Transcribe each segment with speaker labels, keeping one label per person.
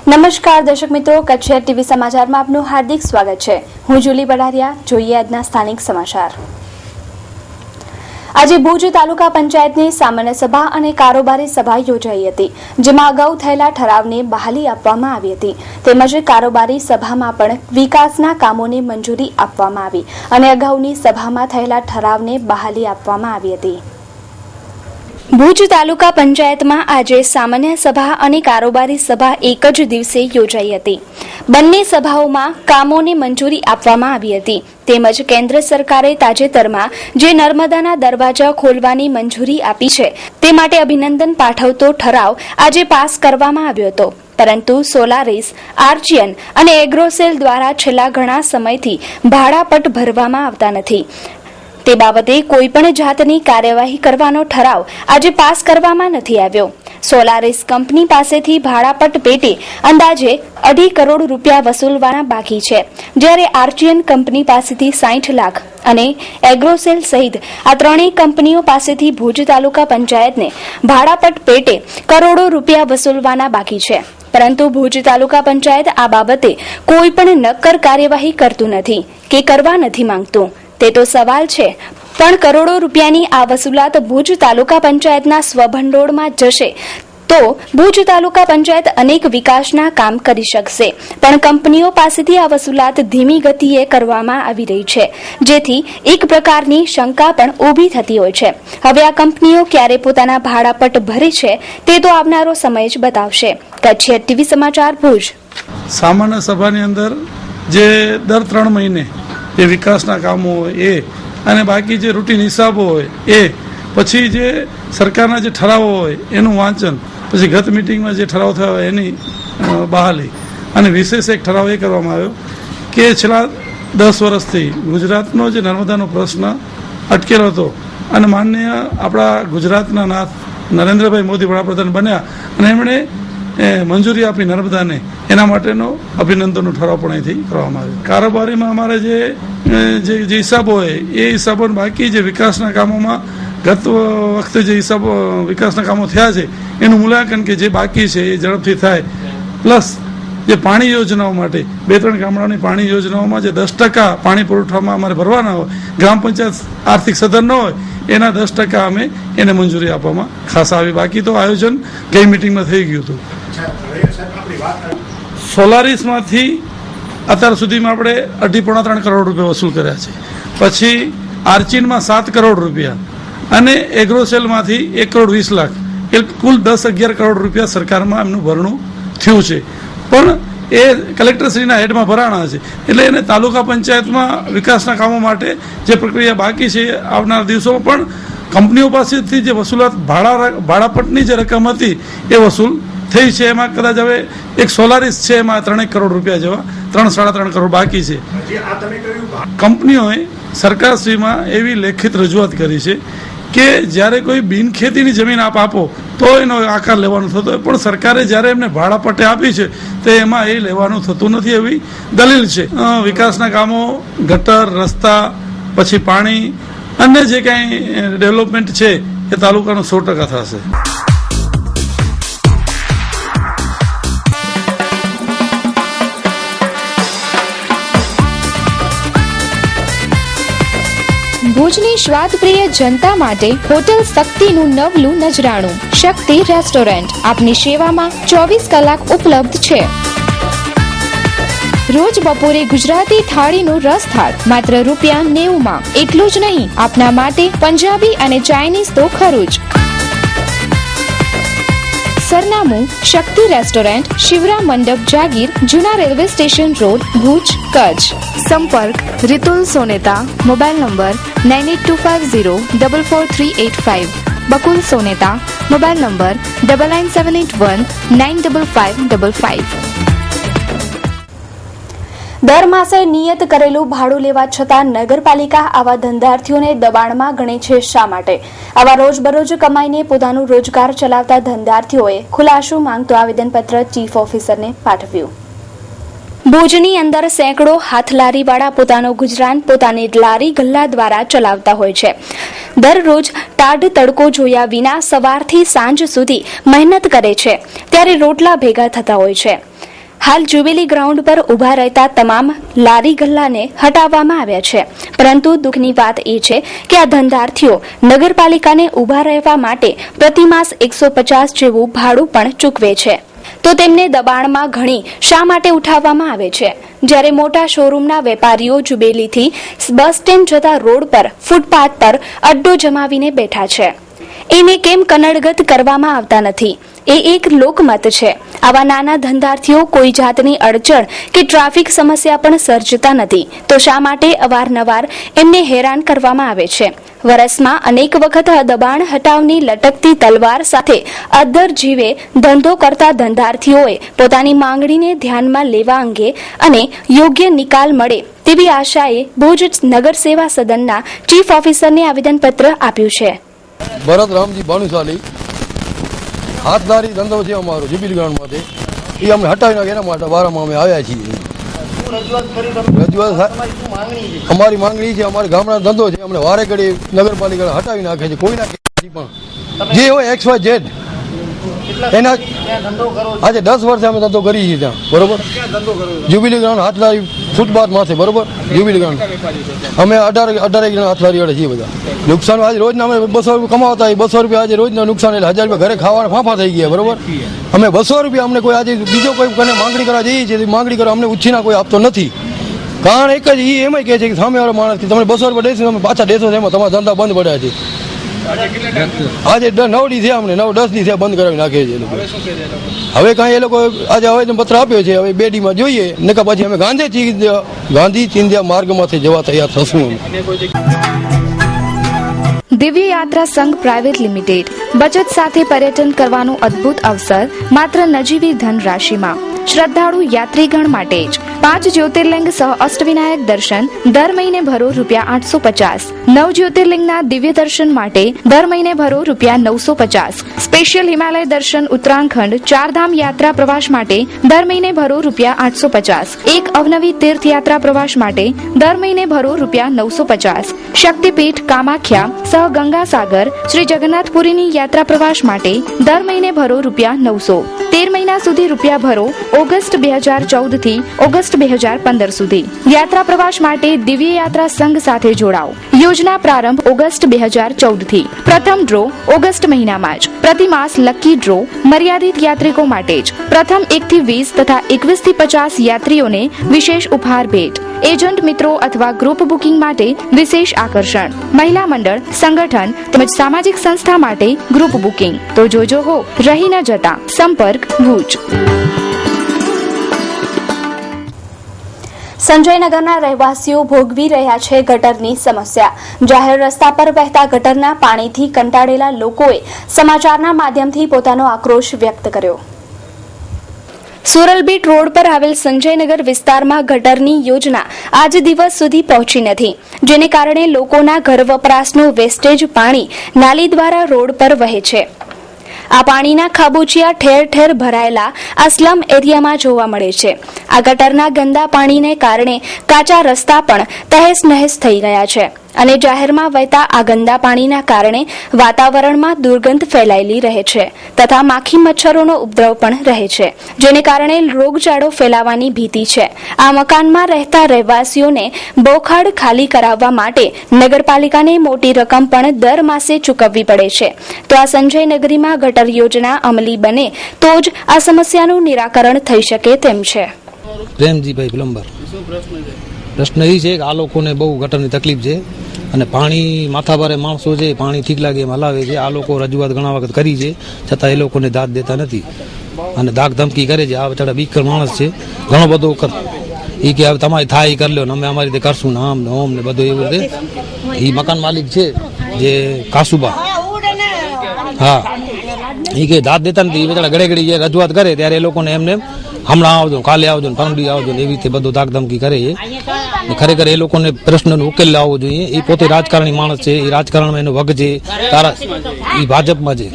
Speaker 1: નમસ્કાર દર્શક મિત્રો, કચ્છ ટીવી સમાચારમાં આપનું હાર્દિક સ્વાગત છે। હું જુલી બડારિયા। જોઈએ આજના સ્થાનિક સમાચાર। આજે ભુજ તાલુકા પંચાયતની સામાન્ય સભા અને કારોબારી સભા યોજાઈ હતી, જેમાં અગાઉ થયેલા ઠરાવને બહાલી આપવામાં આવી હતી, તેમજ કારોબારી સભામાં પણ વિકાસના કામોને મંજૂરી આપવામાં આવી અને અગાઉની સભામાં થયેલા ઠરાવને બહાલી આપવામાં આવી હતી। ભુજ તાલુકા પંચાયતમાં આજે સામાન્ય સભા અને કારોબારી સભા એક જ દિવસે યોજાઈ હતી। બંને સભાઓમાં કામોને મંજૂરી આપવામાં આવી હતી, તેમજ કેન્દ્ર સરકારે તાજેતરમાં જે નર્મદાના દરવાજા ખોલવાની મંજૂરી આપી છે તે માટે અભિનંદન પાઠવતો ઠરાવ આજે પાસ કરવામાં આવ્યો હતો, પરંતુ સોલારીસ, આર્ચિયન અને એગ્રોસેલ દ્વારા છેલ્લા ઘણા સમયથી ભાડાપટ ભરવામાં આવતા નથી। તે બાબતે કોઈપણ જાતની કાર્યવાહી કરવાનો ઠરાવ આજે પાસ કરવામાં નથી આવ્યો। સોલારીસ કંપની પાસેથી ભાડાપટ પેટે અંદાજે 2.5 કરોડ રૂપિયા વસૂલવાના બાકી છે, જ્યારે આર્ચિયન કંપની પાસેથી 60 લાખ અને એગ્રોસેલ સહિત આ ત્રણેય કંપનીઓ પાસેથી ભુજ તાલુકા પંચાયતને ભાડાપટ પેટે કરોડો રૂપિયા વસૂલવાના બાકી છે, પરંતુ ભુજ તાલુકા પંચાયત આ બાબતે કોઈપણ નક્કર કાર્યવાહી કરતું નથી કે કરવા નથી માંગતું। તે તો સવાલ છે, પણ કરોડો રૂપિયાની આ વસૂલાત ભુજ તાલુકા પંચાયતના સ્વભંડોળમાં જશે તો ભુજ તાલુકા પંચાયત અનેક વિકાસના કામ કરી શકશે, પણ કંપનીઓ પાસેથી આ વસૂલાત ધીમી ગતિએ કરવામાં આવી રહી છે, જેથી એક પ્રકારની શંકા પણ ઊભી થતી હોય છે। હવે આ કંપનીઓ ક્યારે પોતાના ભાડાપટ ભરે છે તે તો આવનારો સમય જ બતાવશે। કચ્છ ટીવી સમાચાર ભુજ।
Speaker 2: સામાન્ય સભાની અંદર જે દર 3 મહિને જે વિકાસના કામો હોય એ અને બાકી જે રૂટીન હિસાબો હોય એ, પછી જે સરકારના જે ઠરાવો હોય એનું વાંચન, પછી ગત મિટિંગમાં જે ઠરાવ થયા હોય એની બહાલી, અને વિશેષ એક ઠરાવ એ કરવામાં આવ્યો કે છેલ્લા 10 વર્ષથી ગુજરાતનો જે નર્મદાનો પ્રશ્ન અટકેલો હતો અને માનનીય આપણા ગુજરાતના નાથ નરેન્દ્રભાઈ મોદી વડાપ્રધાન બન્યા અને એમણે મંજૂરી આપી નર્મદાને, એના માટેનો અભિનંદનનો ઠરાવ પણ અહીંથી કરવામાં આવ્યો। કારોબારીમાં અમારે જે હિસાબો હોય એ હિસાબો, બાકી જે વિકાસના કામોમાં ગત વખતે જે હિસાબો વિકાસના કામો થયા છે એનું મૂલ્યાંકન કે જે બાકી છે એ ઝડપથી થાય, પ્લસ જે પાણી યોજનાઓ માટે 2-3 ગામડાની પાણી યોજનાઓમાં જે 10% પાણી પુરવઠામાં અમારે ભરવાના હોય, ગ્રામ પંચાયત આર્થિક સધન ન હોય એના 10% અમે એને મંજૂરી આપવામાં ખાસ આવી। બાકી તો આયોજન ગઈ મિટિંગમાં થઈ ગયું હતું। સોલારીસમાંથી અત્યાર સુધીમાં આપણે 2.5-3 કરોડ રૂપિયા વસૂલ કર્યા છે, પછી આર્ચિનમાં 7 કરોડ રૂપિયા અને એગ્રોસેલમાંથી 1 કરોડ 20 લાખ, એ કુલ 10-11 કરોડ રૂપિયા સરકારમાં એમનું ભરણું થયું છે, પણ એ કલેક્ટરશ્રીના હેડમાં ભરાણા છે, એટલે એને તાલુકા પંચાયતમાં વિકાસના કામો માટે જે પ્રક્રિયા બાકી છે આવનાર દિવસોમાં પણ કંપનીઓ પાસેથી જે વસૂલાત ભાડાપટની જે રકમ હતી એ વસૂલ થઈ છે। એમાં કદાચ હવે એક સોલારીસ છે એમાં 3 કરોડ રૂપિયા જેવા 3-3.5 કરોડ બાકી છે। કંપનીઓએ સરકારશ્રીમાં એવી લેખિત રજૂઆત કરી છે કે જ્યારે કોઈ બિનખેતીની જમીન આપ આપો તો એનો આકાર લેવાનો થતો હોય, પણ સરકારે જ્યારે એમને ભાડાપટ્ટે આપી છે તો એમાં એ લેવાનું થતું નથી એવી દલીલ છે। વિકાસના કામો, ગટર, રસ્તા, પછી પાણી, અન્ય જે કાંઈ ડેવલપમેન્ટ છે એ તાલુકાનું 100% થશે।
Speaker 3: ભુજની સ્વાદપ્રિય જનતા માટે હોટેલ શક્તિનું નવલું નજરાણું શક્તિ રેસ્ટોરન્ટ આપની સેવામાં 24 કલાક ઉપલબ્ધ છે। રોજ બપોરે ગુજરાતી થાળીનું રસથાળ માત્ર ₹90માં। એટલું જ નહીં, આપના માટે પંજાબી અને ચાઇનીઝ તો ખરું જ। સરનામું શક્તિ રેસ્ટોરન્ટ, શિવરામ મંડપ જાગીર, જૂના railway station road, Bhuj, Kutch. સંપર્ક Ritul Soneta, mobile number 9825044385, Bakul Soneta, mobile number 9978195555।
Speaker 1: દર માસે નિયત કરેલું ભાડું લેવા છતાં નગરપાલિકા આવા ધંધાર્થીઓને દબાણમાં ગણે છે શા માટે? આવા રોજબરોજ કમાઈને પોતાનું રોજગાર ચલાવતા ધંધાર્થીઓએ ખુલાસો માંગતું આવેદનપત્ર ચીફ ઓફિસરને પાઠવ્યું। ભુજની અંદર સેંકડો હાથલારીવાળા પોતાનો ગુજરાન પોતાની લારી ગલ્લા દ્વારા ચલાવતા હોય છે। દરરોજ ટાઢ તડકો જોયા વિના સવારથી સાંજ સુધી મહેનત કરે છે, ત્યારે રોટલા ભેગા થતા હોય છે। હાલ જ્યુબિલી ગ્રાઉન્ડ પર ઊભા રહેતા તમામ લારી ગલ્લાને હટાવવામાં આવ્યા છે, પરંતુ દુઃખની વાત એ છે કે આ ધંધાર્થીઓ નગરપાલિકાને ઊભા રહેવા માટે પ્રતિમાસ 150 જેવું ભાડું પણ ચૂકવે છે. તો તેમને દબાણમાં ઘણી શા માટે ઉઠાવવામાં આવે છે, જ્યારે મોટા શોરૂમના વેપારીઓ જુબેલીથી બસ સ્ટેન્ડ જતા રોડ પર ફૂટપાથ પર અડ્ડો જમાવીને બેઠા છે? એને કેમ કનડગત કરવામાં આવતા નથી? એ એક લોકમત છે. આવા નાના ધંધાર્થીઓ કોઈ જાતની અડચણ કે ટ્રાફિક સમસ્યા પણ સર્જતા નથી, તો શા માટે અવારનવાર એમને હેરાન કરવામાં આવે છે? વર્ષમાં અનેક વખત દબાણ હટાવની લટકતી તલવાર સાથે અદ્ધર જીવે ધંધો કરતા ધંધાર્થીઓએ પોતાની માંગણીને ધ્યાનમાં લેવા અંગે અને યોગ્ય નિકાલ મળે તેવી આશાએ ભુજ નગર સેવા સદનના ચીફ ઓફિસરને આવેદનપત્ર આપ્યું છે.
Speaker 4: ભરત રામજી ભાનુશાલી હાથદારી ધંધો છે અમારો જ્યુબિલી ગ્રાઉન્ડમાંથી, એ અમને હટાવી નાખે એના માટે વારામાં અમે આવ્યા છીએ. રજૂઆત અમારી માંગણી છે, અમારી ગામડા ધંધો છે, અમને વારે ઘડી નગરપાલિકા હટાવી નાખે છે. કોઈ ના પણ જે હોય XYZ એના આજે 10 વર્ષે અમે ધંધો કરીએ છીએ ત્યાં, બરોબર. જ્યુબિલી ગ્રાઉન્ડ હાથદારી ફૂટપાથ માથે, બરોબર. જ્યુબિલી ગ્રાઉન્ડ અમે 18 જણા હાથદારી વાળા છીએ બધા. નુકસાન આજે રોજના અમે 200 રૂપિયા કમાવતા, 200 રૂપિયા આજે રોજના નુકસાન, એટલે 1000 રૂપિયા ઘરે ખાવાના ફાંફા થઈ ગયા, બરોબર. અમે 200 રૂપિયા અમને કોઈ આજે બીજો કોઈ માંગણી કરવા જઈએ છીએ, માંગણી કરવા અમને ઉછીના કોઈ આપતો નથી. કારણ એક જ એ એમ કહે છે કે સામેવાળો માણસ તમે 200 રૂપિયા દેશો, તમે પાછા દેશો, એમાં તમારા ધંધા બંધ પડ્યા છે. આજે 9 દી થયા, અમને 9-10 દી થયા બંધ કરાવી નાખે છે. હવે કાંઈ એ લોકો આજે આવેદન પત્ર આપ્યો છે, હવે 2 દીમાં જોઈએ, નકા પછી અમે ગાંધી ચિંધ્યા માર્ગમાંથી જવા તૈયાર થશું.
Speaker 3: દિવ્ય યાત્રા સંઘ પ્રાઇવેટ લિમિટેડ બચત સાથે પર્યટન કરવાનો અદ્ભુત અવસર માત્ર નજીવી ધનરાશિમાં. શ્રદ્ધાળુ યાત્રીગણ માટે જ 5 જ્યોતિર્લિંગ સહ અષ્ટવિનાયક દર્શન દર મહિને ભરો ₹850. 9 જ્યોતિર્લિંગના દિવ્ય દર્શન માટે દર મહિને ભરો ₹950. સ્પેશિયલ હિમાલય દર્શન ઉત્તરાખંડ 4 ધામ યાત્રા પ્રવાસ માટે દર મહિને ભરો ₹850. એક અવનવી તીર્થયાત્રા પ્રવાસ માટે દર મહિને ભરો ₹950. શક્તિપીઠ કામાખ્યા સહ ગંગાસાગર શ્રી જગન્નાથપુરીની યાત્રા પ્રવાસ માટે દર મહિને ભરો ₹900. 13 મહિના સુધી રૂપિયા ભરો ઓગસ્ટ 2014 થી ઓગસ્ટ 2015 સુધી. યાત્રા પ્રવાસ માટે દિવ્ય યાત્રા સંઘ સાથે જોડાઓ. યોજના પ્રારંભ ઓગસ્ટ 2014 થી. પ્રથમ ડ્રો ઓગસ્ટ મહિનામાં જ. પ્રતિમાસ લકી ડ્રો મર્યાદિત યાત્રિકો માટે જ. પ્રથમ 1 થી 20 તથા 21 થી 50 યાત્રીઓને વિશેષ ઉપહાર ભેટ. એજન્ટ મિત્રો અથવા ગ્રુપ બુકિંગ માટે વિશેષ આકર્ષણ. મહિલા મંડળ, સંગઠન તેમજ સામાજિક સંસ્થા માટે ગ્રુપ બુકિંગ. તો જોજો હો, રહી ન જતા. સંપર્ક ભુજ.
Speaker 1: સંજયનગરના રહેવાસીઓ ભોગવી રહ્યા છે ગટરની સમસ્યા. જાહેર રસ્તા પર વહેતા ગટરના પાણીથી કંટાળેલા લોકોએ સમાચારના માધ્યમથી પોતાનો આક્રોશ વ્યક્ત કર્યો. સુરલબીટ રોડ પર આવેલ સંજયનગર વિસ્તારમાં ગટરની યોજના આજ દિવસ સુધી પહોંચી નથી, જેને કારણે લોકોના ઘર વપરાશનું વેસ્ટેજ પાણી નાલી દ્વારા રોડ પર વહે છે. આ પાણીના ખાબોચિયા ઠેર ઠેર ભરાયેલા આ સ્લમ એરિયામાં જોવા મળે છે. આ ગટરના ગંદા પાણીને કારણે કાચા રસ્તા પણ તહેસ નહેસ થઈ ગયા છે અને જાહેરમાં વહેતા આ ગંદા પાણીના કારણે વાતાવરણમાં દુર્ગંધ ફેલાયેલી રહે છે તથા માખી મચ્છરોનો ઉપદ્રવ પણ રહે છે, જેને કારણે રોગચાળો ફેલાવાની ભીતિ છે. આ મકાનમાં રહેતા રહેવાસીઓને બોખાડ ખાલી કરાવવા માટે નગરપાલિકાને મોટી રકમ પણ દર માસે ચૂકવવી પડે છે. તો આ સંજયનગરીમાં ગટર યોજના અમલી બને તો જ આ સમસ્યાનું નિરાકરણ થઈ શકે તેમ છે.
Speaker 5: પ્રેમજીભાઈ પ્લમ્બર. પ્રશ્ન એ છે કે આ લોકોને બહુ ગટરની તકલીફ છે અને પાણી માથાભારે માણસો છે, પાણી ઠીક લાગે એમ હલાવે છે. આ લોકો રજૂઆત ઘણા વખત કરી છે, છતાં એ લોકોને દાદ દેતા નથી અને ધાક ધમકી કરે છે. આ બચારા બીકર માણસ છે, ઘણો બધો એ કે હવે તમારી થાય એ કરી લો ને અમે અમારી રીતે કરશું ને આમ ને ઓમ ને બધું એવું છે. એ મકાન માલિક છે જે કાસુબા, હા, એ કે દાદ દેતા નથી. એ બચારા ઘડે ઘડી જે રજૂઆત કરે ત્યારે એ લોકોને એમને હમણાં આવજો, કાલે આવજો, પરમડી આવજો ને એવી રીતે બધું ધાક ધમકી કરે છે. ખરેખર એ લોકોને પ્રશ્નનો ઉકેલ લાવવો જોઈએ. એ પોતે રાજકારણી માણસ છે, એ રાજકારણમાં એનો વગ છે, એ ભાજપમાં છે,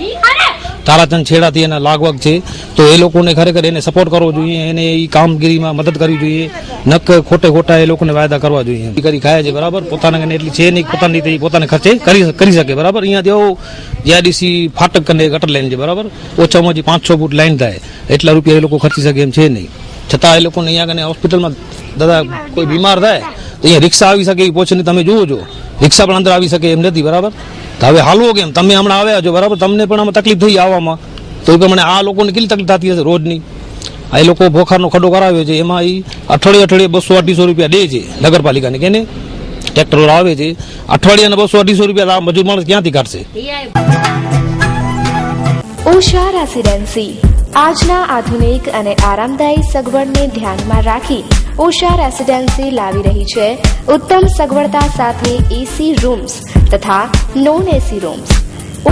Speaker 5: તારાચંદ છેડાથી એના લાગવગ છે. તો એ લોકોને ખરેખર એને સપોર્ટ કરવો જોઈએ, એને એ કામગીરીમાં મદદ કરવી જોઈએ. નક ખોટે ખોટા એ લોકોને વાયદા કરવા જોઈએ. કરી ખાય છે બરાબર, પોતાના એટલી છે નહીં, પોતાની રીતે પોતાને ખર્ચે કરી શકે બરાબર. અહીંયા તેઓ જીઆઈડીસી ફાટક કરીને ગટર લાઈન છે બરાબર, ઓછામાં ઓછી 500 ફૂટ લાઈન થાય, એટલા રૂપિયા એ લોકો ખર્ચી શકે એમ છે નહીં, છતાં એ લોકોને અહીંયા કને હોસ્પિટલમાં દાદા કોઈ બીમાર થાય તો અહીંયા રિક્ષા આવી શકે એવી પહોંચની તમે જુઓ છો, રિક્ષા પણ અંદર આવી શકે એમ નથી, બરાબર? તો હવે હાલવો કેમ? તમે હમણાં આવ્યા છો, બરાબર? તમને પણ આમાં તકલીફ થઈ આવવામાં, તો એ પ્રમાણે આ લોકોને કેટલી તકલીફ થતી હશે રોજની. આ એ લોકો ભોખારનો ખડો કરાવ્યો છે, એમાં એ અઠવાડિયે 200-250 રૂપિયા દે છે નગરપાલિકાને, કેને ટ્રેક્ટર આવે છે, અઠવાડિયાના 200-250 રૂપિયા મજૂર માણસ ક્યાંથી કાઢશે?
Speaker 3: ઉષા રેસિડેન્સી આજના આધુનિક અને આરામદાયી સગવડને ધ્યાનમાં રાખી ઉષા રેસિડેન્સી લાવી રહી છે ઉત્તમ સગવડતા સાથે એસી રૂમ્સ તથા non AC rooms.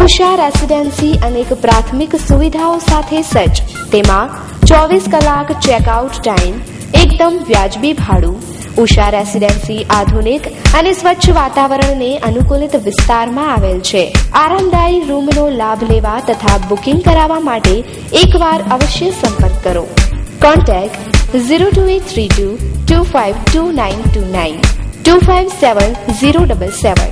Speaker 3: Usha residency અનેક પ્રાથમિક સુવિધાઓ સાથે સજ્જ. તેમાં 24 કલાક ચેકઆઉટ ટાઈમ, એકદમ વ્યાજબી ભાડું. ઉષા રેસિડેન્સી આધુનિક અને સ્વચ્છ વાતાવરણને અનુકૂલિત વિસ્તારમાં આવેલ છે. આરામદાયી રૂમનો લાભ લેવા તથા બુકિંગ કરાવવા માટે એકવાર અવશ્ય સંપર્ક કરો. કોન્ટેક્ટ 02832 252929 257077.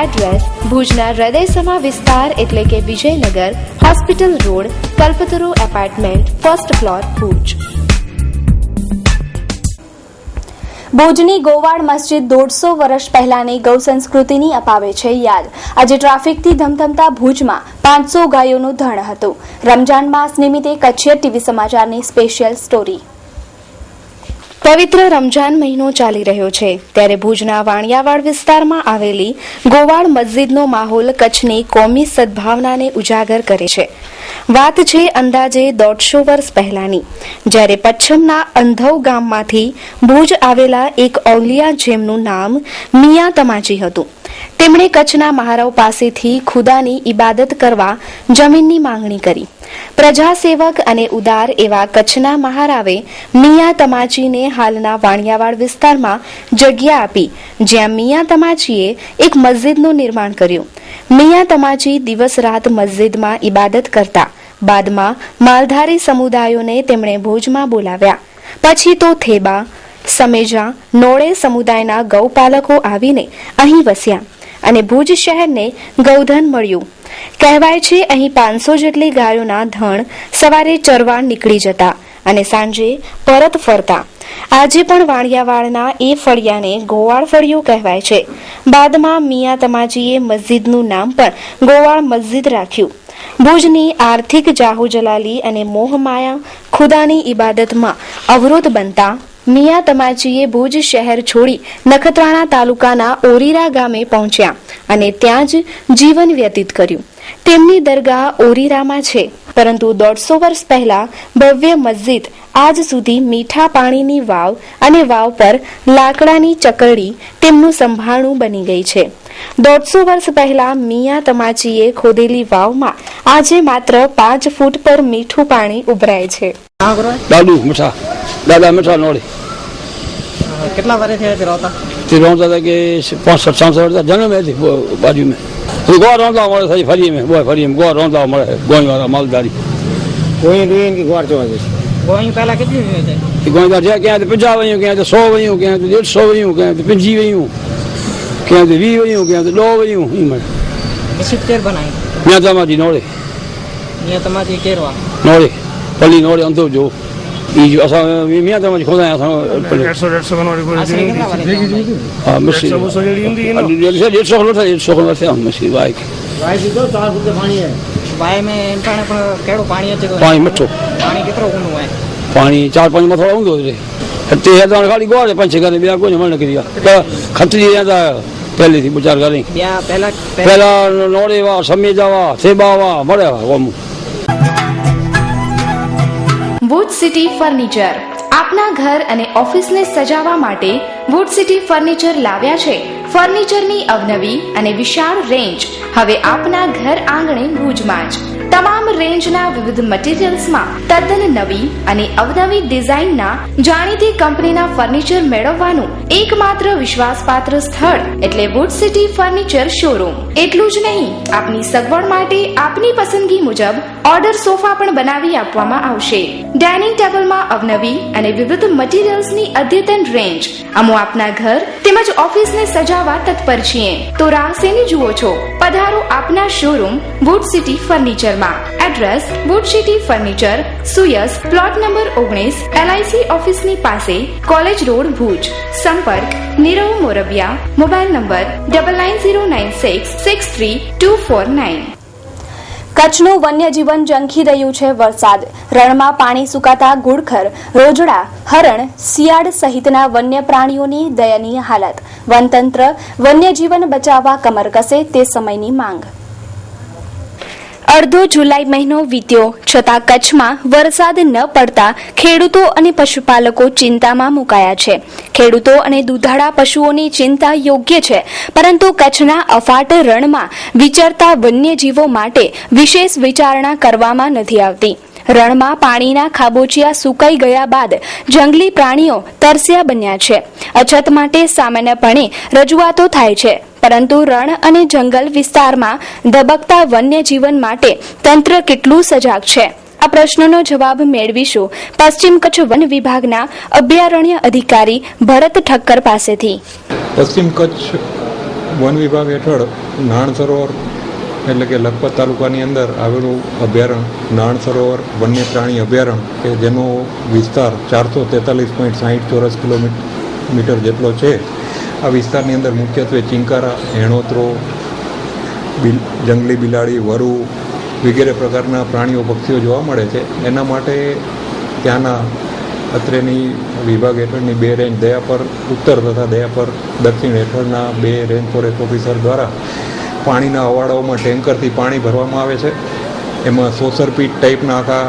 Speaker 3: એડ્રેસ ભુજના હૃદયસમા વિસ્તાર એટલે કે વિજયનગર, હોસ્પિટલ રોડ, કલ્પતરુ એપાર્ટમેન્ટ, ફર્સ્ટ ફ્લોર, ભુજ.
Speaker 1: ભુજની ગોવાડ મસ્જિદ 150 વર્ષ પહેલાની ગૌ સંસ્કૃતિની અપાવે છે યાદ. આજે ટ્રાફિકથી ધમધમતા ભુજમાં 500 ગાયોનું ધણ હતું. રમજાન માસ નિમિત્તે કચ્છ ટીવી સમાચારની સ્પેશિયલ સ્ટોરી.
Speaker 3: પવિત્ર રમજાન મહિનો ચાલી રહ્યો છે ત્યારે ભુજના વાણિયાવાડ વિસ્તારમાં આવેલી ગોવાડ મસ્જિદનો માહોલ કચ્છની કોમી સદભાવનાને ઉજાગર કરે છે. વાત છે અંદાજે 150 વર્ષ પહેલાની, જ્યારે પશ્ચિમના અંધવ ગામમાંથી ભુજ આવેલા એક ઔલિયા જેમનું નામ મિયા તમાજી હતું. તેમણે કચ્છના મહારાવ પાસેથી ખુદાની ઇબાદત કરવા જમીનની માંગણી કરી. પ્રજાસેવક અને ઉદાર એવા કચ્છના મહારાવે મિયા તમાચીને હાલના વાણિયાવાડ વિસ્તારમાં જગ્યા આપી, જ્યાં મિયા તમાચીએ એક મસ્જિદનું નિર્માણ કર્યું. મિયા તમાચી દિવસ રાત મસ્જિદમાં ઇબાદત કરતા. બાદમાં માલધારી સમુદાયોને તેમણે ભુજમાં બોલાવ્યા. પછી તો થેબા, સમેજા, નોળે સમુદાયના ગૌપાલકો આવીને અહીં વસ્યા અને ભુજ શહેરને ગૌધન મળ્યું. કહેવાય છે અહીં 500 જેટલી ગાયોના ધણ સવારે ચરવા નીકળી જતા અને સાંજે પરત ફરતા. આજે પણ વાણિયાવાડના એ ફળિયાને ગોવાળ ફળિયું કહેવાય છે. બાદમાં મિયા તમાજીએ મસ્જિદનું નામ પણ ગોવાળ મસ્જિદ રાખ્યું. ભુજની આર્થિક જાહોજલાલી અને મોહમાયા ખુદાની ઇબાદતમાં અવરોધ બનતા મિયા તમાજીએ ભુજ શહેર છોડી નખત્રાણા તાલુકાના ઓરીરા ગામે પહોંચ્યા અને ત્યાં જ જીવન વ્યતીત કર્યું. તેમની દરગાહ ઓરીરામાં છે, પરંતુ 150 વર્ષ પહેલા ભવ્ય મસ્જિદ આજ સુધી મીઠા પાણીની વાવ અને વાવ પર લાકડાની ચકરડી તેમનું સંભાળણું બની ગઈ છે. 150 વર્ષ પહેલા મિયા તમાચીએ ખોદેલી વાવમાં આજે માત્ર 5 ફૂટ પર મીઠું પાણી ઉભરાય છે.
Speaker 4: દાદા મીઠા નોડી
Speaker 6: कितना वर्ष है तिरौता
Speaker 4: तिरौता था कि 65-67 वर्ष जन्म है बाजू में गोवा रोंदा हमारे सही फरी में गोवा रोंदा हमारे गोई वाला मालदारी
Speaker 6: गोई दुइन की ग्वार चोवा गोई पहला कितनी हुई थे
Speaker 4: गोई दा क्या तो 50 वयूं क्या तो 100 वयूं क्या तो 150 वयूं क्या तो 50 वयूं क्या तो 20 वयूं क्या तो 2 वयूं ईमन
Speaker 6: मस्जिद केर बनाई
Speaker 4: मियां तमाजी नोड़े
Speaker 6: केरवा
Speaker 4: नोड़े पल्ली नोड़े अंतो जो ई जो असा मियां तमाजी खोदा असा
Speaker 2: 150 बनवारी
Speaker 4: हां मस्जिद 100 जेडी हुंदी है ना 100 से हम मस्जिद वाई
Speaker 6: तो 4 फुट पानी है वाई में इंटाने पण केड़ो पानी है
Speaker 4: पानी मठो
Speaker 6: पानी कितरो ऊंडो है
Speaker 4: पानी 4-5 में थोड़ा ऊंडो रे ते है तो खाली गोड़े पंच करे बिया कोई मन करिया खतरी जाता पहले थी विचार करी
Speaker 6: बिया
Speaker 4: पहला नोड़े वा समेजावा सेबावा मरेवा ओम
Speaker 3: વુડ સિટી ફર્નિચર આપના ઘર અને ઓફિસને સજાવવા માટે વુડ સિટી ફર્નિચર લાવ્યા છે ફર્નિચરની અવનવી અને વિશાળ રેન્જ હવે આપના ઘર આંગણે ભુજમાં જ. તમામ રેન્જના વિવિધ મટીરીયલ્સમાં તદ્દન નવી અને અવનવી ડિઝાઇનના જાણીતી કંપનીના ફર્નિચર મેળવવાનું એકમાત્ર વિશ્વાસપાત્ર સ્થળ એટલે વુડ સિટી ફર્નિચર શોરૂમ. એટલું જ નહીં, આપની સગવડ માટે આપની પસંદગી મુજબ ઓર્ડર સોફા પણ બનાવી આપવામાં આવશે. ડાઇનિંગ ટેબલમાં અવનવી અને વિવિધ મટીરીયલ્સની અદ્યતન રેન્જ. અમો આપના ઘર તેમજ ઓફિસને સજાવવા તત્પર છીએ. તો રાહ શેની જુઓ છો? પધારો આપના શોરૂમ વુડ સિટી ફર્નિચરમાં. એડ્રેસ વુડ સિટી ફર્નિચર, સુયસ, પ્લોટ નંબર 19, LIC ઓફિસની પાસે, કોલેજ રોડ, ભુજ. સંપર્ક નીરવ મોરબિયા. Mobile number 9909663249.
Speaker 1: કચ્છનું વન્યજીવન ઝંખી રહ્યું છે વરસાદ. રણમાં પાણી સુકાતા ઘુડખર, રોજડા, હરણ, શિયાળ સહિતના વન્ય પ્રાણીઓની દયનીય હાલત. વનતંત્ર વન્યજીવન બચાવવા કમર કસે તે સમયની માંગ. અડધો જુલાઈ મહિનો વીત્યો છતાં કચ્છમાં વરસાદ ન પડતા ખેડૂતો અને પશુપાલકો ચિંતામાં મુકાયા છે. ખેડૂતો અને દૂધાળા પશુઓની ચિંતા યોગ્ય છે, પરંતુ કચ્છના અફાટ રણમાં વિચરતા વન્યજીવો માટે વિશેષ વિચારણા કરવામાં નથી આવતી. રણમાં પાણીના ખાબોચિયા સુકાઈ ગયા બાદ જંગલી પ્રાણીઓ તરસ્યા બન્યા છે. અછત માટે સામાન્યપણે રજૂઆતો થાય છે, પરંતુ રણ અને જંગલ વિસ્તારમાં ધબકતા વન્યજીવન માટે તંત્ર કેટલું સજાગ છે? આ પ્રશ્નનો જવાબ મેળવીશું પશ્ચિમ કચ્છ વન વિભાગના અભયારણ્ય અધિકારી ભરત ઠક્કર પાસેથી.
Speaker 7: પશ્ચિમ કચ્છ વન વિભાગ હેઠળ નાણ સરોવર એટલે કે લખપત તાલુકાની અંદર આવેલું અભયારણ્ય નાણ સરોવર વન્ય પ્રાણી અભયારણ્ય કે જેનો વિસ્તાર 443.60 ચોરસ કિલોમીટર જેટલો છે. આ વિસ્તારની અંદર મુખ્યત્વે ચિંકારા, હેણોતરો, જંગલી બિલાડી, વરુ વગેરે પ્રકારના પ્રાણીઓ, પક્ષીઓ જોવા મળે છે. એના માટે ત્યાંના અત્રેની વિભાગ હેઠળની 2 રેન્જ દયાપર ઉત્તર તથા દયાપર દક્ષિણ હેઠળના 2 રેન્જ ફોરેસ્ટ ઓફિસર દ્વારા પાણીના અવાડાઓમાં ટેન્કરથી પાણી ભરવામાં આવે છે. એમાં સોસરપીટ ટાઈપના આખા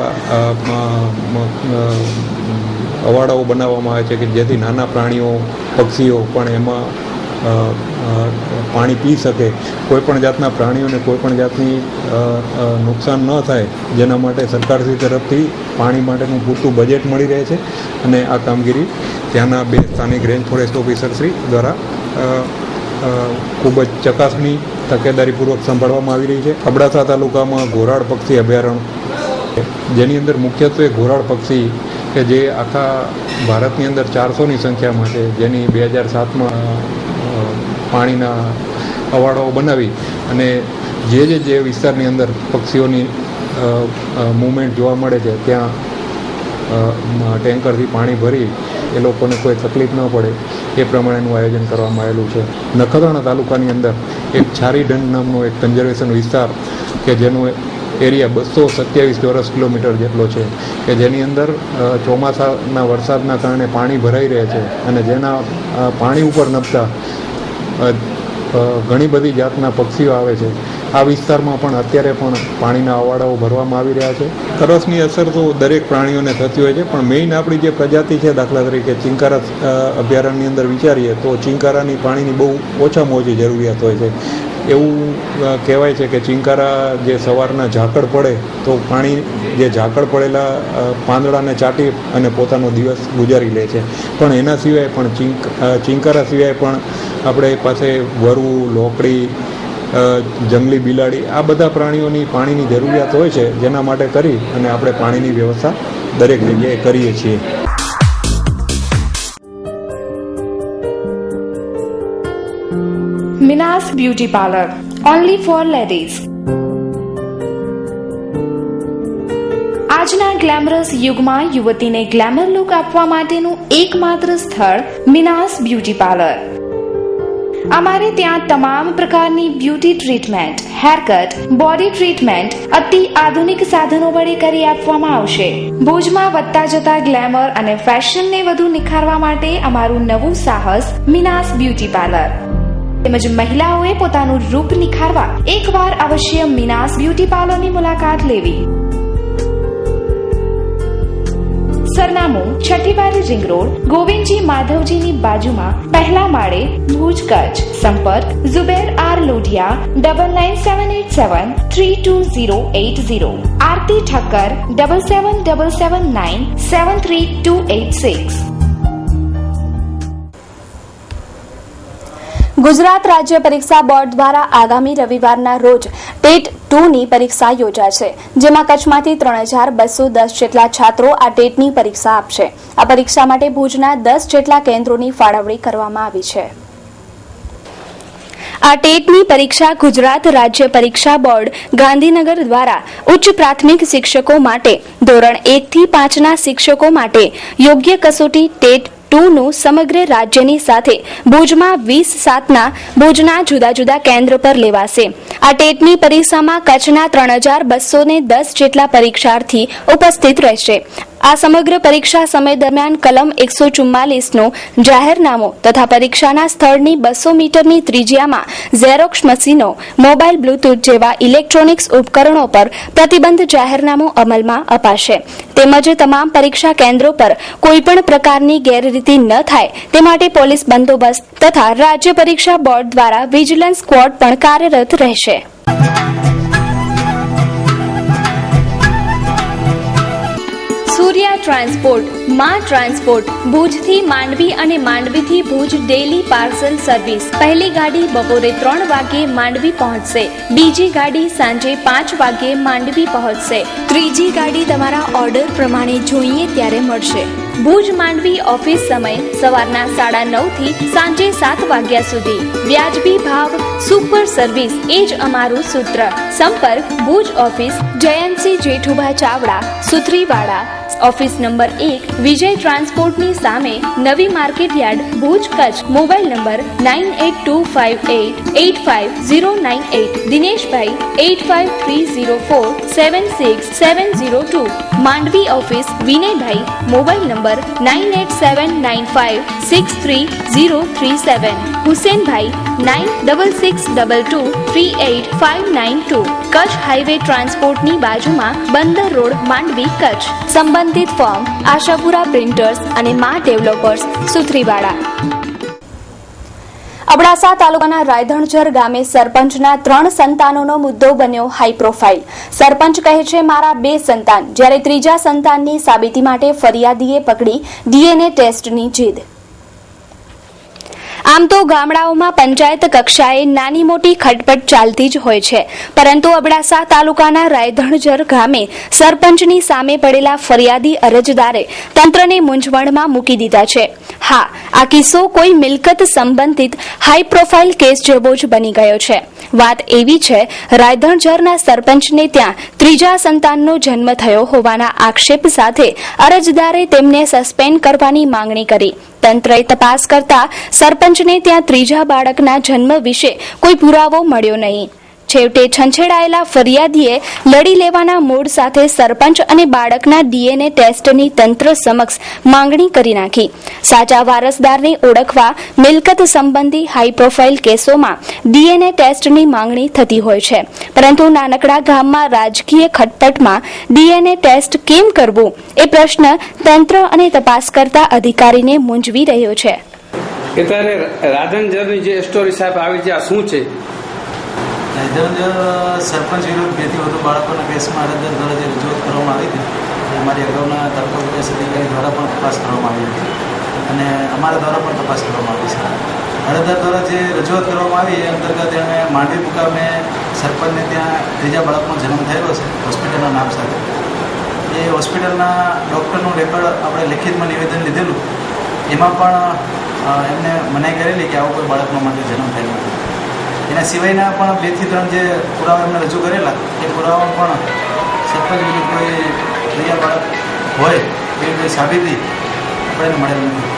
Speaker 7: અવાડાઓ બનાવવામાં આવે છે કે જેથી નાના પ્રાણીઓ, પક્ષીઓ પણ એમાં પાણી પી શકે. કોઈપણ જાતના પ્રાણીઓને કોઈપણ જાતની નુકસાન ન થાય, જેના માટે સરકારશ્રી તરફથી પાણી માટેનું પૂરતું બજેટ મળી રહે છે. અને આ કામગીરી ત્યાંના 2 સ્થાનિક રેન્જ ફોરેસ્ટ ઓફિસરશ્રી દ્વારા ખૂબ જ ચકાસણી તકેદારીપૂર્વક સંભાળવામાં આવી રહી છે. અબડાસા તાલુકામાં ઘોરાડ પક્ષી અભયારણ્ય, જેની અંદર મુખ્યત્વે ઘોરાડ પક્ષી કે જે આખા ભારતની અંદર 400ની સંખ્યામાં છે, જેની 2007માં પાણીના અવાડાઓ બનાવી અને જે વિસ્તારની અંદર પક્ષીઓની મૂવમેન્ટ જોવા મળે છે ત્યાં ટેન્કરથી પાણી ભરી એ લોકોને કોઈ તકલીફ ન પડે એ પ્રમાણેનું આયોજન કરવામાં આવેલું છે. નખત્રાણા તાલુકાની અંદર એક છારીઢંઢ નામનો એક કન્ઝર્વેશન વિસ્તાર કે જેનો એરિયા 227 ચોરસ કિલોમીટર જેટલો છે કે જેની અંદર ચોમાસાના વરસાદના કારણે પાણી ભરાઈ રહે છે અને જેના પાણી ઉપર નભતા ઘણી બધી જાતના પક્ષીઓ આવે છે. આ વિસ્તારમાં પણ અત્યારે પણ પાણીના અવાડાઓ ભરવામાં આવી રહ્યા છે. તરસની અસર તો દરેક પ્રાણીઓને થતી હોય છે, પણ મેઇન આપણી જે પ્રજાતિ છે, દાખલા તરીકે ચિંકારા અભયારણ્યની અંદર વિચારીએ તો ચિંકારાની પાણીની બહુ ઓછામાં ઓછી જરૂરિયાત હોય છે. એવું કહેવાય છે કે ચિંકારા જે સવારના ઝાકળ પડે તો પાણી જે ઝાકળ પડેલા પાંદડાને ચાટી અને પોતાનો દિવસ ગુજારી લે છે. પણ એના સિવાય પણ ચિંકારા સિવાય પણ આપણે પાસે વરુ, લોકડી, જંગલી બિલાડી આ બધા પ્રાણીઓની પાણીની જરૂરિયાત હોય છે, જેના માટે કરી અને આપણે પાણીની વ્યવસ્થા દરેક જગ્યાએ કરીએ છીએ.
Speaker 3: મિનાસ beauty parlour, only for ladies. આજના ગ્લેમરસ યુગમાં યુવતીને ગ્લેમર લુક આપવા માટેનું એકમાત્ર સ્થળ મિનાસ બ્યુટી પાર્લર. અમારે ત્યાં તમામ પ્રકારની beauty treatment, haircut, body treatment અતિ આધુનિક સાધનો વડે કરી આપવામાં આવશે. ભુજમાં વધતા જતા ગ્લેમર અને ફેશનને વધુ નિખારવા માટે અમારું નવું સાહસ મિનાસ બ્યુટી પાર્લર. તેમજ મહિલાઓએ પોતાનું રૂપ નિખારવા એકવાર અવશ્ય મિનાસ બ્યુટી પાર્લરની મુલાકાત લેવી. સરનામું 6 બારી રિંગ રોડ, ગોવિંદજી માધવજીની બાજુમાં, પહેલા માળે, ભુજ, કચ્છ. સંપર્ક ઝુબેર આર લોઢિયા 9977732080, આરતી ઠક્કર 7777973286. ગુજરાત રાજ્ય પરીક્ષા બોર્ડ દ્વારા આગામી રવિવારના રોજ ટેટ
Speaker 1: 2ની પરીક્ષા યોજાશે, જેમાં કચ્છમાંથી 3210 જેટલા છાત્રો આ ટેટની પરીક્ષા આપશે. આ પરીક્ષા માટે ભુજના 10 જેટલા કેન્દ્રોની ફાળવણી કરવામાં આવી છે. આ ટેટની પરીક્ષા ગુજરાત રાજ્ય પરીક્ષા બોર્ડ ગાંધીનગર દ્વારા ઉચ્ચ પ્રાથમિક શિક્ષકો માટે ધોરણ 1 થી 5ના શિક્ષકો માટે યોગ્ય કસોટી ટેટ 2નું સમગ્ર રાજ્યની સાથે ભુજમાં 20/7ના ભુજના જુદા જુદા કેન્દ્ર પર લેવાશે. આ ટેટની પરીક્ષામાં કચ્છના 3210 જેટલા પરીક્ષાર્થી ઉપસ્થિત રહેશે. આ સમગ્ર પરીક્ષા સમય દરમિયાન કલમ 144નું જાહેરનામું તથા પરીક્ષાના સ્થળની 200 મીટરની ત્રિજ્યામાં ઝેરોક્સ મશીનો, મોબાઈલ, બ્લૂટૂથ જેવા ઇલેક્ટ્રોનિક્સ ઉપકરણો પર પ્રતિબંધ જાહેરનામું અમલમાં અપાશે. તેમજ તમામ પરીક્ષા કેન્દ્રો પર કોઈપણ પ્રકારની ગેરરીતિ ન થાય તે માટે પોલીસ બંદોબસ્ત તથા રાજ્ય પરીક્ષા બોર્ડ દ્વારા વિજિલન્સ સ્ક્વોડ પણ કાર્યરત રહેશે. સૂર્યા ટ્રાન્સપોર્ટ, માં ટ્રાન્સપોર્ટ, ભુજથી માંડવી અને માંડવીથી ભુજ ડેલી પાર્સલ સર્વિસ. પહેલી ગાડી બપોરે 3 વાગ્યે માંડવી પહોંચશે, બીજી ગાડી સાંજે 5 વાગ્યે માંડવી પહોંચશે, ત્રીજી ગાડી તમારા ઓર્ડર પ્રમાણે જોઈએ ત્યારે મળશે. ભુજ માંડવી ઓફિસ સમય સવારના 9:30 થી સાંજે 7 વાગ્યા સુધી. વ્યાજબી ભાવ, સુપર સર્વિસ એ જ અમારું સૂત્ર. સંપર્ક Bhuj office Jayantsinh Jethubha Chavda, Suthariwada, office number 1, Vijay ટ્રાન્સપોર્ટની સામે, નવી market yard, Bhuj, Kutch. Mobile number 9825885098. દિનેશભાઈ 8530476702. માંડવી ઓફિસ વિનયભાઈ, મોબાઈલ નંબર 9879563037. હુસેનભાઈ 9662238592. કચ્છ હાઈવે ટ્રાન્સપોર્ટની બાજુમાં બંદર રોડ, માંડવી, કચ્છ. સંબંધિત ફોર્મ આશાપુરા પ્રિન્ટર્સ અને મા ડેવલપર્સ, સુથરીવાડા. અબડાસા તાલુકાના રાયધણઝર ગામે સરપંચના 3 સંતાનોનો મુદ્દો બન્યો હાઈ પ્રોફાઇલ. સરપંચ કહે છે, મારા 2 સંતાન, જ્યારે ત્રીજા સંતાનની સાબિતી માટે ફરિયાદીએ પકડી DNA ટેસ્ટની જીદ. આમ તો ગામડાઓમાં પંચાયત કક્ષાએ નાની મોટી ખટપટ ચાલતી જ હોય છે, પરંતુ અબડાસા તાલુકાના રાયધણઝર ગામે સરપંચની સામે પડેલા ફરિયાદી અરજદારે તંત્રને મૂંઝવણમાં મૂકી દીધા છે. હા, આ કિસ્સો કોઈ મિલકત સંબંધિત હાઈ પ્રોફાઇલ કેસ જેવો જ બની ગયો છે. વાત એવી છે, રાયધણઝરના સરપંચને ત્યાં ત્રીજા સંતાનનો જન્મ થયો હોવાના આક્ષેપ સાથે અરજદારે તેમને સસ્પેન્ડ કરવાની માંગણી કરી. તંત્રએ તપાસ કરતા સરપંચને ત્યાં ત્રીજા બાળકના જન્મ વિશે કોઈ પુરાવો મળ્યો નહીં. છેવટે છંછેડાયેલા ફરિયાદીએ લડી લેવાના મૂડ સાથે સરપંચ અને બાળકના DNA ટેસ્ટની તંત્ર સમક્ષ માંગણી કરી નાખી. સાચા વારસદારને ઓળખવા મિલકત સંબંધી હાઈ પ્રોફાઇલ કેસોમાં DNA ટેસ્ટની માંગણી થતી હોય છે, પરંતુ નાનકડા ગામમાં રાજકીય ખટપટમાં DNA ટેસ્ટ કેમ કરવું એ પ્રશ્ન તંત્ર અને તપાસ કરતા અધિકારીને મૂંઝવી રહ્યો છે.
Speaker 8: અત્યારે રાધનજરની જે સ્ટોરી સાહેબ આવી છે, આ શું છે?
Speaker 9: રાયધણઝર સરપંચ વિરુદ્ધ 2 થી વધુ બાળકોના કેસમાં અરજદાર દ્વારા જે રજૂઆત કરવામાં આવી હતી, અમારી અગાઉના તાલુકા વિકાસ અધિકારી દ્વારા પણ તપાસ કરવામાં આવી હતી અને અમારા દ્વારા પણ તપાસ કરવામાં આવી છે. અરજદાર દ્વારા જે રજૂઆત કરવામાં આવી એ અંતર્ગત એણે માંડવી મુકામે સરપંચને ત્યાં ત્રીજા બાળકનો જન્મ થયેલો છે હોસ્પિટલના નામ સાથે. એ હોસ્પિટલના ડૉક્ટરનું રેકોર્ડ આપણે લેખિતમાં નિવેદન લીધેલું, એમાં પણ એમને મનાઈ કરેલી કે આવો કોઈ બાળકનો માટે જન્મ થયેલો નથી. એના સિવાયના પણ 2 થી 3 જે પુરાવા એમને રજૂ કરેલા, એ પુરાવા પણ સરપંચ વિરુદ્ધ કોઈ ત્રીજા બાળક હોય એવી કોઈ સાબિતી આપણને મળેલ નથી.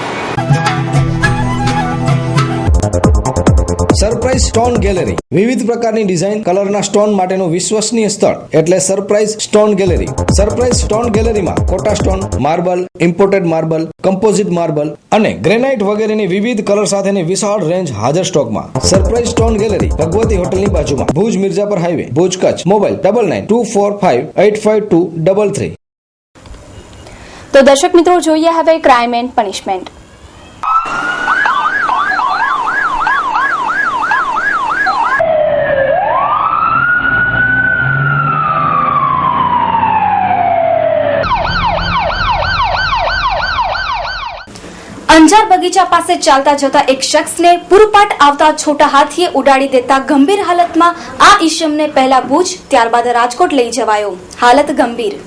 Speaker 10: સરપ્રાઇઝ સ્ટોન ગેલેરી વિવિધ પ્રકારની ડિઝાઇન, કલરના સ્ટોન માટેનું વિશ્વસનીય સ્થળ એટલે surprise stone gallery. Surprise stone ગેલેરીમાં Kota stone, marble, imported marble, composite marble અને ગ્રેનાઇટ વગેરેની વિવિધ કલર સાથેની વિશાળ રેન્જ હાજર સ્ટોકમાં. સરપ્રાઇઝ સ્ટોન ગેલેરી ભગવતી હોટલની બાજુમાં, ભુજ મિર્જાપર હાઈવે, ભુજ, કચ્છ. મોબાઈલ 9924585233.
Speaker 1: તો દર્શક મિત્રો, જોઈએ હવે ક્રાઇમ એન્ડ પનિશમેન્ટ. અંજાર બગીચા પાસે ચાલતા જતા એક શખ્સને પૂરપાટ આવતા છોટા હાથીએ ઉડાડી દેતા ગંભીર હાલતમાં આ ઈસમને પહેલા ભુજ ત્યારબાદ રાજકોટ લઈ જવાયો. હાલત ગંભીર.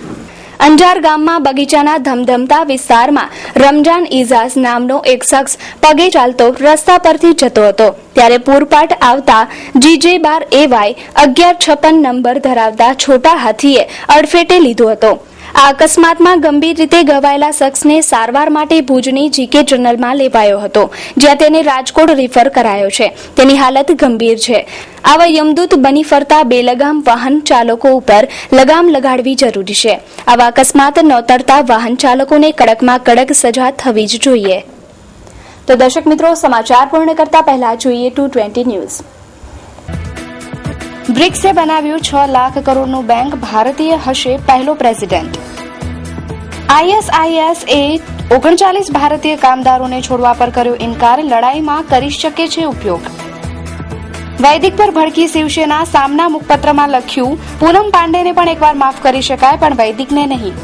Speaker 1: અંજાર ગામમાં બગીચાના ધમધમતા વિસ્તારમાં રમજાન ઇજાઝ નામનો એક શખ્સ પગે ચાલતો રસ્તા પરથી જતો હતો ત્યારે પૂરપાટ આવતા GJ12AY 1156 નંબર ધરાવતા છોટા હાથીએ અડફેટે લીધો હતો. આ અકસ્માતમાં ગંભીર રીતે ઘવાયેલા શખ્સને સારવાર માટે ભુજની જીકે જનરલમાં લેવાયો હતો, જ્યાં તેને રાજકોટ રિફર કરાયો છે. તેની હાલત ગંભીર છે. આવા યમદૂત બની ફરતા બેલગામ વાહન ચાલકો ઉપર લગામ લગાડવી જરૂરી છે. આવા અકસ્માત નોતરતા વાહન ચાલકોને કડકમાં કડક સજા થવી જ જોઈએ. તો દર્શક મિત્રો, સમાચાર પૂર્ણ કરતા પહેલા જોઈએ 220 ન્યૂઝ. બ્રિક્સે બનાવ્યું 6 લાખ કરોડનું બેંક, ભારતીય હશે પહેલો પ્રેસિડેન્ટ. ISIS એ 39 ભારતીય કામદારોને છોડવા પર કર્યો ઇનકાર, લડાઈમાં કરી શકે છે ઉપયોગ. વૈદિક પર ભડકી શિવસેના, સામના મુખપત્રમાં લખ્યું પૂનમ પાંડેને પણ એકવાર માફ કરી શકાય પણ વૈદિકને નહીં.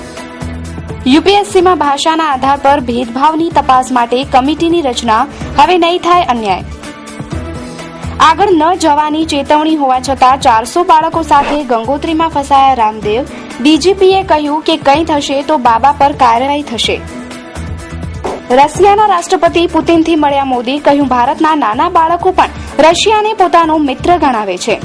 Speaker 1: UPSCમાં ભાષાના આધાર પર ભેદભાવની તપાસ માટે કમિટીની રચના, હવે નહીં થાય અન્યાય. આગળ ન જવાની ચેતવણી હોવા છતાં 400 બાળકો સાથે ગંગોત્રીમાં ફસાયા રામદેવ. DGPએ કહ્યું કે કંઈ થશે તો બાબા પર કાર્યવાહી થશે. રશિયાના રાષ્ટ્રપતિ પુતિનથી મળ્યા મોદી, કહ્યું ભારતના નાના બાળકો પણ રશિયાને પોતાનો મિત્ર ગણાવે છે.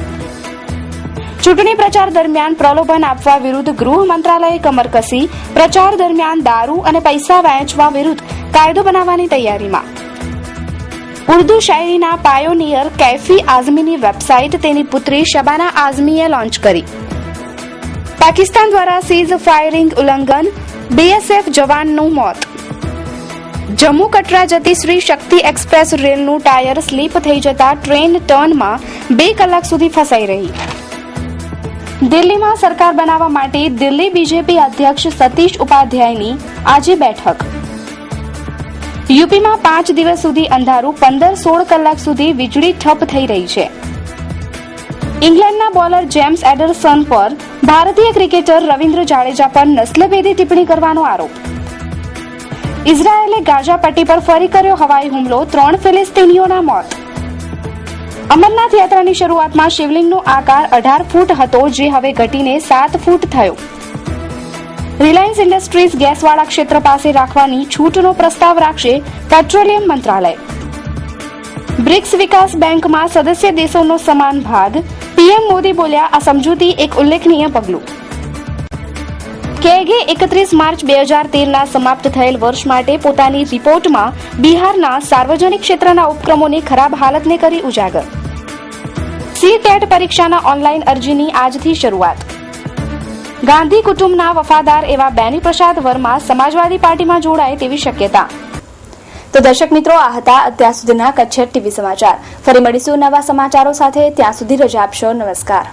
Speaker 1: ચૂંટણી પ્રચાર દરમિયાન પ્રલોભન આપવા વિરુદ્ધ ગૃહ મંત્રાલયે કમર કસી, પ્રચાર દરમિયાન દારૂ અને પૈસા વહેંચવા વિરુદ્ધ કાયદો બનાવવાની તૈયારીમાં. ઉર્દુ શાયરીના પાયોનિયર કૈફી આઝમીની વેબસાઇટ તેની પુત્રી શબાના આઝમીએ લોન્ચ કરી. પાકિસ્તાન દ્વારા સીઝ ફાયરિંગ ઉલ્લંઘન, BSF જવાનનું મોત. જમ્મુ કટરા જતી શ્રી શક્તિ એક્સપ્રેસ રેલનું ટાયર સ્લીપ થઈ જતા ટ્રેન ટર્નમાં 2 કલાક સુધી ફસાઈ રહી. દિલ્હીમાં સરકાર બનાવવા માટે દિલ્હી BJP અધ્યક્ષ સતીશ ઉપાધ્યાયની આજે બેઠક. યુપીમાં 5 દિવસ સુધી અંધારું, 15-16 કલાક સુધી વીજળી ઠપ થઈ રહી છે. ઇંગ્લેન્ડના બોલર જેમ્સ એડરસન પર ભારતીય ક્રિકેટર રવિન્દ્ર જાડેજા પર નસ્લભેદી ટિપ્પણી કરવાનો આરોપ. ઇઝરાયેલે ગાઝા પટ્ટી પર ફરી કર્યો હવાઈ હુમલો, 3 ફિલિસ્તીનીઓના મોત. અમરનાથ યાત્રાની શરૂઆતમાં શિવલિંગનો આકાર 18 ફૂટ હતો, જે હવે ઘટીને 7 ફૂટ થયો. રિલાયન્સ ઇન્ડસ્ટ્રીઝ ગેસવાળા ક્ષેત્ર પાસે રાખવાની છૂટનો પ્રસ્તાવ રાખશે પેટ્રોલિયમ મંત્રાલય. બ્રિક્સ વિકાસ બેંકમાં સદસ્ય દેશોનો સમાન ભાગ, PM મોદી બોલ્યા આ સમજૂતી એક ઉલ્લેખનીય પગલું. કેગે 31 માર્ચ 2013ના સમાપ્ત થયેલ વર્ષ માટે પોતાની રિપોર્ટમાં બિહારના સાર્વજનિક ક્ષેત્રના ઉપક્રમોની ખરાબ હાલતને કરી ઉજાગર. CTET પરીક્ષાના ઓનલાઈન અરજીની આજથી શરૂઆત. ગાંધી કુટુંબના વફાદાર એવા બેની પ્રસાદ વર્મા સમાજવાદી પાર્ટીમાં જોડાય તેવી શક્યતા. તો દર્શક મિત્રો, આ હતા અત્યાર સુધીના કચ્છ TV સમાચાર. ફરી મળીશું નવા સમાચારો સાથે. ત્યાં સુધી રજા આપશો. નમસ્કાર.